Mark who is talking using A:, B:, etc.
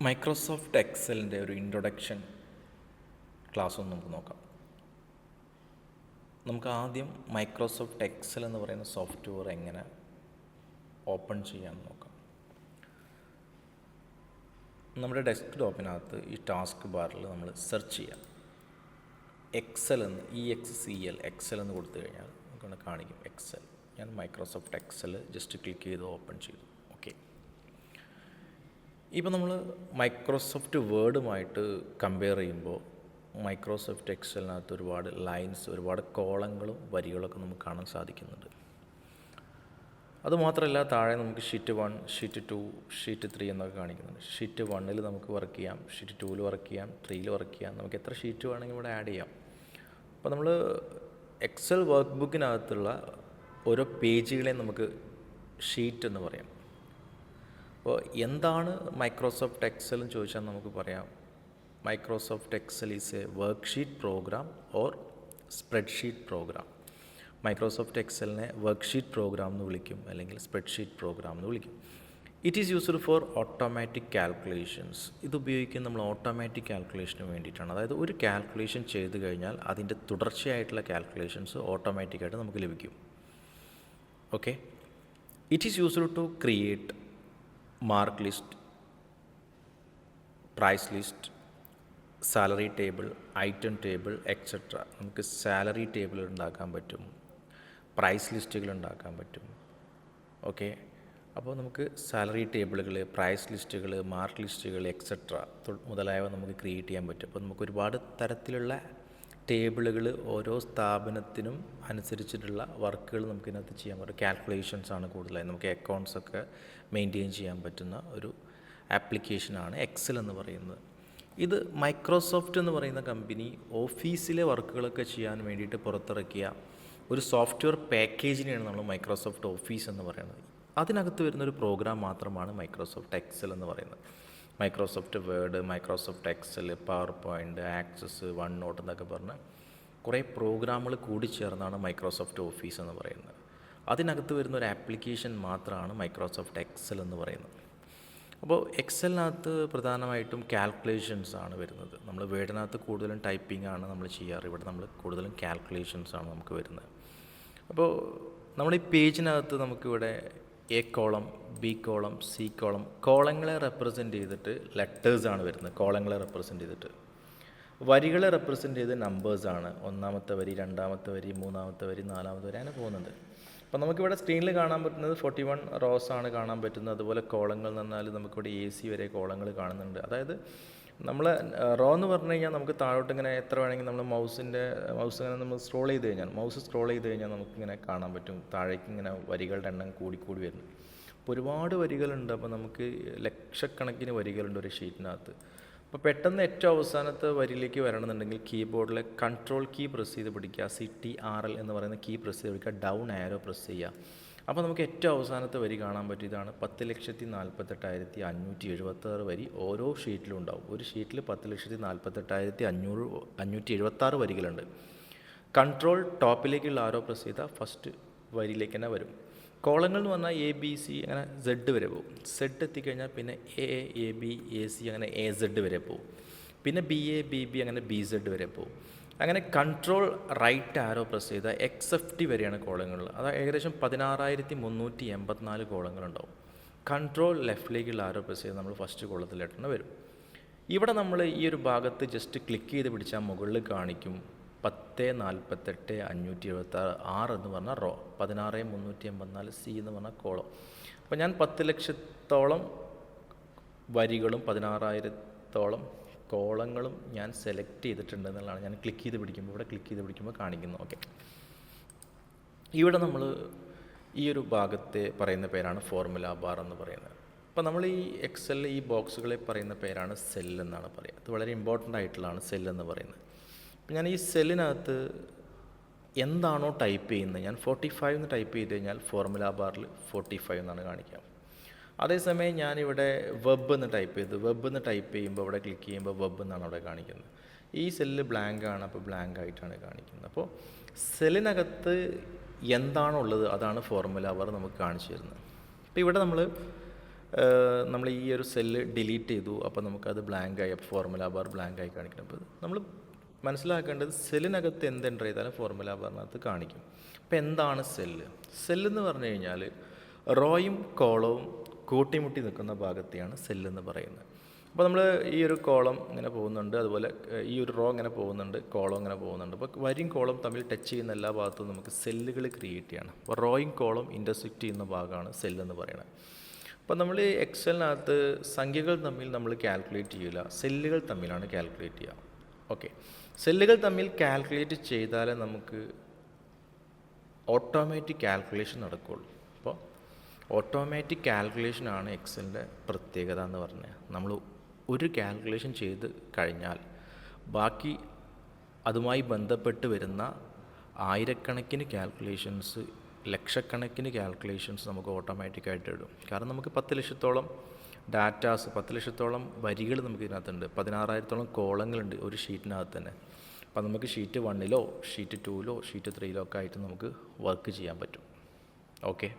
A: Microsoft എക്സലിൻ്റെ ഒരു introduction class ഒന്ന് നമുക്ക് നോക്കാം. നമുക്ക് ആദ്യം മൈക്രോസോഫ്റ്റ് എക്സൽ എന്ന് പറയുന്ന സോഫ്റ്റ്വെയർ എങ്ങനെ ഓപ്പൺ ചെയ്യാമെന്ന് നോക്കാം. നമ്മുടെ ഡെസ്ക്ടോപ്പിനകത്ത് ഈ ടാസ്ക് ബാറിൽ നമ്മൾ സെർച്ച് ചെയ്യാം. എക്സൽ എന്ന് EXCL എക്സൽ എന്ന് കൊടുത്തു കഴിഞ്ഞാൽ നമുക്കൊന്ന് കാണിക്കും എക്സൽ. ഞാൻ മൈക്രോസോഫ്റ്റ് എക്സൽ ജസ്റ്റ് ക്ലിക്ക് ചെയ്ത് ഓപ്പൺ ചെയ്തു. ഓക്കെ, ഇപ്പോൾ നമ്മൾ മൈക്രോസോഫ്റ്റ് വേർഡുമായിട്ട് കമ്പയർ ചെയ്യുമ്പോൾ മൈക്രോസോഫ്റ്റ് എക്സലിനകത്ത് ഒരുപാട് ലൈൻസ്, ഒരുപാട് കോളങ്ങളും വരികളൊക്കെ നമുക്ക് കാണാൻ സാധിക്കുന്നുണ്ട്. അതുമാത്രമല്ല, താഴെ നമുക്ക് ഷീറ്റ് 1, ഷീറ്റ് 2, ഷീറ്റ് 3 എന്നൊക്കെ കാണിക്കുന്നുണ്ട്. ഷീറ്റ് 1 നമുക്ക് വർക്ക് ചെയ്യാം, ഷീറ്റ് 2 വർക്ക് ചെയ്യാം, 3 വർക്ക് ചെയ്യാം. നമുക്ക് എത്ര ഷീറ്റ് വേണമെങ്കിൽ ഇവിടെ ആഡ് ചെയ്യാം. അപ്പോൾ നമ്മൾ എക്സൽ വർക്ക് ബുക്കിനകത്തുള്ള ഓരോ പേജുകളെ നമുക്ക് ഷീറ്റ് എന്ന് പറയാം. അപ്പോൾ എന്താണ് മൈക്രോസോഫ്റ്റ് എക്സൽ എന്ന് ചോദിച്ചാൽ നമുക്ക് പറയാം, Microsoft Excel is a work sheet program or spreadsheet program. Microsoft എക്സലിനെ വർക്ക് ഷീറ്റ് പ്രോഗ്രാം എന്ന് വിളിക്കും, അല്ലെങ്കിൽ സ്പ്രെഡ്ഷീറ്റ് പ്രോഗ്രാം എന്ന് വിളിക്കും. It is used for automatic calculations. ഇത് ഉപയോഗിക്കുന്നത് നമ്മൾ ഓട്ടോമാറ്റിക് കാൽക്കുലേഷന് വേണ്ടിയിട്ടാണ്. അതായത് ഒരു കാൽക്കുലേഷൻ ചെയ്ത് കഴിഞ്ഞാൽ അതിൻ്റെ തുടർച്ചയായിട്ടുള്ള കാൽക്കുലേഷൻസ് ഓട്ടോമാറ്റിക്കായിട്ട് നമുക്ക് ലഭിക്കും. Okay, it is used to create mark list, price list, salary table, item table etcetera. നമുക്ക് സാലറി ടേബിൾ ഉണ്ടാക്കാൻ പറ്റും, പ്രൈസ് ലിസ്റ്റുകൾ ഉണ്ടാക്കാൻ പറ്റും. ഓക്കെ, അപ്പോൾ നമുക്ക് സാലറി ടേബിളുകൾ, പ്രൈസ് ലിസ്റ്റുകൾ, മാർക്ക് ലിസ്റ്റുകൾ എക്സെട്ര മുതലായവ നമുക്ക് ക്രിയേറ്റ് ചെയ്യാൻ പറ്റും. അപ്പോൾ നമുക്ക് ഒരുപാട് തരത്തിലുള്ള ടേബിളുകൾ ഓരോ സ്ഥാപനത്തിനും അനുസരിച്ചിട്ടുള്ള വർക്കുകൾ നമുക്ക് ഇതിനകത്ത് ചെയ്യാൻ പറ്റും. കാൽക്കുലേഷൻസ് ആണ് കൂടുതലായി. നമുക്ക് അക്കൗണ്ട്സ് ഒക്കെ മെയിൻറ്റെയിൻ ചെയ്യാൻ പറ്റുന്ന ഒരു ആപ്ലിക്കേഷനാണ് എക്സൽ എന്ന് പറയുന്നത്. ഇത് മൈക്രോസോഫ്റ്റ് എന്ന് പറയുന്ന കമ്പനി ഓഫീസിലെ വർക്കുകളൊക്കെ ചെയ്യാൻ വേണ്ടിയിട്ട് പുറത്തിറക്കിയ ഒരു സോഫ്റ്റ്വെയർ പാക്കേജിനെയാണ് നമ്മൾ മൈക്രോസോഫ്റ്റ് ഓഫീസ് എന്ന് പറയുന്നത്. അതിനകത്ത് വരുന്നൊരു പ്രോഗ്രാം മാത്രമാണ് മൈക്രോസോഫ്റ്റ് എക്സൽ എന്ന് പറയുന്നത്. Microsoft Word, Microsoft Excel, PowerPoint, Access, OneNote എന്നൊക്കെ പറഞ്ഞ് കുറേ പ്രോഗ്രാമുകൾ കൂടി ചേർന്നാണ് മൈക്രോസോഫ്റ്റ് ഓഫീസ് എന്ന് പറയുന്നത്. അതിനകത്ത് വരുന്ന ഒരു ആപ്ലിക്കേഷൻ മാത്രമാണ് മൈക്രോസോഫ്റ്റ് എക്സൽ എന്ന് പറയുന്നത്. അപ്പോൾ എക്സലിനകത്ത് പ്രധാനമായിട്ടും കാൽക്കുലേഷൻസ് ആണ് വരുന്നത്. നമ്മൾ വേർഡിനകത്ത് കൂടുതലും ടൈപ്പിംഗ് ആണ് നമ്മൾ ചെയ്യാറ്. ഇവിടെ നമ്മൾ കൂടുതലും കാൽക്കുലേഷൻസ് ആണ് നമുക്ക് വരുന്നത്. അപ്പോൾ നമ്മൾ ഈ പേജിനകത്ത് നമുക്കിവിടെ A column, B column, C column, കോളങ്ങളെ റെപ്രസെൻറ്റ് ചെയ്തിട്ട് ലെറ്റേഴ്സാണ് വരുന്നത്. കോളങ്ങളെ റെപ്രസെൻറ്റ് ചെയ്തിട്ട് വരികളെ റെപ്രസെൻറ്റ് ചെയ്ത് നമ്പേഴ്സാണ്. ഒന്നാമത്തെ വരി, രണ്ടാമത്തെ വരി, മൂന്നാമത്തെ വരി, നാലാമത്തെ വരി, അങ്ങനെ പോകുന്നുണ്ട്. അപ്പോൾ നമുക്കിവിടെ സ്ക്രീനിൽ കാണാൻ പറ്റുന്നത് 41 റോസ് ആണ് കാണാൻ പറ്റുന്നത്. അതുപോലെ കോളങ്ങൾ എന്ന് പറഞ്ഞാൽ നമുക്കിവിടെ AC വരെ കോളങ്ങൾ കാണുന്നുണ്ട്. അതായത് നമ്മൾ റോ എന്ന് പറഞ്ഞു കഴിഞ്ഞാൽ നമുക്ക് താഴോട്ട് ഇങ്ങനെ എത്ര വേണമെങ്കിൽ നമ്മൾ മൗസ് ഇങ്ങനെ നമ്മൾ സ്ക്രോൾ ചെയ്ത് കഴിഞ്ഞാൽ നമുക്കിങ്ങനെ കാണാൻ പറ്റും. താഴേക്ക് ഇങ്ങനെ വരികളുടെ എണ്ണം കൂടി വരുന്നു. അപ്പോൾ ഒരുപാട് വരികളുണ്ട്. അപ്പോൾ നമുക്ക് ലക്ഷക്കണക്കിന് വരികളുണ്ട് ഒരു ഷീറ്റിനകത്ത്. അപ്പോൾ പെട്ടെന്ന് ഏറ്റവും അവസാനത്തെ വരിയിലേക്ക് വരണമെന്നുണ്ടെങ്കിൽ കീബോർഡിലെ കൺട്രോൾ കീ പ്രസ് ചെയ്ത് പിടിക്കുക, CTRL എന്ന് പറയുന്ന കീ പ്രസ് ചെയ്ത് പിടിക്കുക, ഡൗൺ ആരോ പ്രസ് ചെയ്യുക. അപ്പോൾ നമുക്ക് ഏറ്റവും അവസാനത്തെ വരി കാണാൻ പറ്റും. ഇതാണ് 10,48,576 വരി ഓരോ ഷീറ്റിലും ഉണ്ടാവും. ഒരു ഷീറ്റിൽ 10,48,576 വരികളുണ്ട്. കൺട്രോൾ ടോപ്പിലേക്കുള്ള ആരോ പ്രസ് ചെയ്താൽ ഫസ്റ്റ് വരിയിലേക്ക് തന്നെ വരും. കോളങ്ങൾ എന്ന് പറഞ്ഞാൽ ABC അങ്ങനെ Z വരെ പോകും. Z എത്തിക്കഴിഞ്ഞാൽ പിന്നെ AB, AC അങ്ങനെ AZ വരെ പോകും. പിന്നെ BA, BB അങ്ങനെ BZ വരെ പോകും. അങ്ങനെ കൺട്രോൾ റൈറ്റ് ആരോ പ്രസ് ചെയ്താൽ XFT വരെയാണ് കോളങ്ങൾ. അത് ഏകദേശം 16,384 കോളങ്ങളുണ്ടാവും. കൺട്രോൾ ലെഫ്റ്റിലേക്കുള്ള ആരോ പ്രസ് ചെയ്താൽ നമ്മൾ ഫസ്റ്റ് കോളത്തിലായിട്ട് തന്നെ വരും. ഇവിടെ നമ്മൾ ഈ ഒരു ഭാഗത്ത് ജസ്റ്റ് ക്ലിക്ക് ചെയ്ത് പിടിച്ചാൽ മുകളിൽ കാണിക്കും 10,48,576 എന്ന് പറഞ്ഞാൽ റോ, 16,384 C എന്ന് പറഞ്ഞാൽ കോളം. അപ്പോൾ ഞാൻ 10,00,000 വരികളും 16,000 കോളങ്ങളും ഞാൻ സെലക്ട് ചെയ്തിട്ടുണ്ട് എന്നുള്ളതാണ്. ഞാൻ ക്ലിക്ക് ചെയ്ത് പിടിക്കുമ്പോൾ കാണിക്കുന്നു. ഓക്കെ, ഇവിടെ നമ്മൾ ഈ ഒരു ഭാഗത്തെ പറയുന്ന പേരാണ് ഫോർമുല ബാർ എന്ന് പറയുന്നത്. അപ്പോൾ നമ്മൾ ഈ എക്സലിൽ ഈ ബോക്സുകളെ പറയുന്ന പേരാണ് സെൽ എന്നാണ് പറയുക. അത് വളരെ ഇമ്പോർട്ടൻ്റ് ആയിട്ടുള്ളതാണ് സെൽ എന്ന് പറയുന്നത്. അപ്പോൾ ഞാൻ ഈ സെല്ലിനകത്ത് എന്താണോ ടൈപ്പ് ചെയ്യുന്നത്, ഞാൻ 45 എന്ന് ടൈപ്പ് ചെയ്ത് കഴിഞ്ഞാൽ ഫോർമുല ബാറിൽ 45 എന്നാണ് കാണിക്കുക. അതേസമയം ഞാനിവിടെ വെബ് എന്ന് ടൈപ്പ് ചെയ്യുമ്പോൾ ഇവിടെ ക്ലിക്ക് ചെയ്യുമ്പോൾ വെബ് എന്നാണ് അവിടെ കാണിക്കുന്നത്. ഈ സെല്ല് ബ്ലാങ്ക് ആണ്, അപ്പോൾ ബ്ലാങ്ക് ആയിട്ടാണ് കാണിക്കുന്നത്. അപ്പോൾ സെല്ലിനകത്ത് എന്താണോ ഉള്ളത് അതാണ് ഫോർമുല ബാർ നമുക്ക് കാണിച്ചു തരുന്നത്. അപ്പോൾ ഇവിടെ നമ്മൾ നമ്മൾ ഈ ഒരു സെല്ല് ഡിലീറ്റ് ചെയ്തു, അപ്പോൾ നമുക്കത് ബ്ലാങ്കായി, അപ്പോൾ ഫോർമുല ബാർ ബ്ലാങ്കായി കാണിക്കണം. അപ്പോൾ നമ്മൾ മനസ്സിലാക്കേണ്ടത് സെല്ലിനകത്ത് എന്ത് എൻ്റർ ചെയ്താലും ഫോർമുല ബാറിനകത്ത് കാണിക്കും. അപ്പോൾ എന്താണ് സെല്ല്? സെല്ലെന്ന് പറഞ്ഞു കഴിഞ്ഞാൽ റോയും കോളവും കൂട്ടിമുട്ടി നിൽക്കുന്ന ഭാഗത്തെയാണ് സെല്ലെന്ന് പറയുന്നത്. അപ്പോൾ നമ്മൾ ഈ ഒരു കോളം ഇങ്ങനെ പോകുന്നുണ്ട്, അതുപോലെ ഈ ഒരു റോ ഇങ്ങനെ പോകുന്നുണ്ട്, കോളം ഇങ്ങനെ പോകുന്നുണ്ട്. അപ്പോൾ വരിയും കോളം തമ്മിൽ ടച്ച് ചെയ്യുന്ന എല്ലാ ഭാഗത്തും നമുക്ക് സെല്ലുകൾ ക്രിയേറ്റ് ചെയ്യണം. അപ്പോൾ റോയും കോളം ഇൻ്റർസെക്റ്റ് ചെയ്യുന്ന ഭാഗമാണ് സെല്ലെന്ന് പറയുന്നത്. അപ്പോൾ നമ്മൾ എക്സലിനകത്ത് സംഖ്യകൾ തമ്മിൽ നമ്മൾ കാൽക്കുലേറ്റ് ചെയ്യില്ല, സെല്ലുകൾ തമ്മിലാണ് കാൽക്കുലേറ്റ് ചെയ്യുക. ഓക്കെ, സെല്ലുകൾ തമ്മിൽ കാൽക്കുലേറ്റ് ചെയ്താലേ നമുക്ക് ഓട്ടോമാറ്റിക് കാൽക്കുലേഷൻ നടക്കുകയുള്ളൂ. അപ്പോൾ ഓട്ടോമാറ്റിക് കാൽക്കുലേഷനാണ് എക്സലിൻ്റെ പ്രത്യേകത എന്ന് പറഞ്ഞാൽ. നമ്മൾ ഒരു കാൽക്കുലേഷൻ ചെയ്ത് കഴിഞ്ഞാൽ ബാക്കി അതുമായി ബന്ധപ്പെട്ട് വരുന്ന ആയിരക്കണക്കിന് കാൽക്കുലേഷൻസ്, ലക്ഷക്കണക്കിന് കാൽക്കുലേഷൻസ് നമുക്ക് ഓട്ടോമാറ്റിക്കായിട്ട് ഇടും. കാരണം നമുക്ക് 10 ലക്ഷത്തോളം ഡാറ്റാസ്, 10 ലക്ഷത്തോളം വരികൾ നമുക്ക് ഇതിനകത്തുണ്ട്, 16,000-ഓളം കോളങ്ങളുണ്ട് ഒരു ഷീറ്റിനകത്ത് തന്നെ. അപ്പോൾ നമുക്ക് ഷീറ്റ് 1-ലോ ഷീറ്റ് 2-ലോ ഷീറ്റ് 3-ലോ ഒക്കെ ആയിട്ട് നമുക്ക് വർക്ക് ചെയ്യാൻ പറ്റും. ഓക്കെ.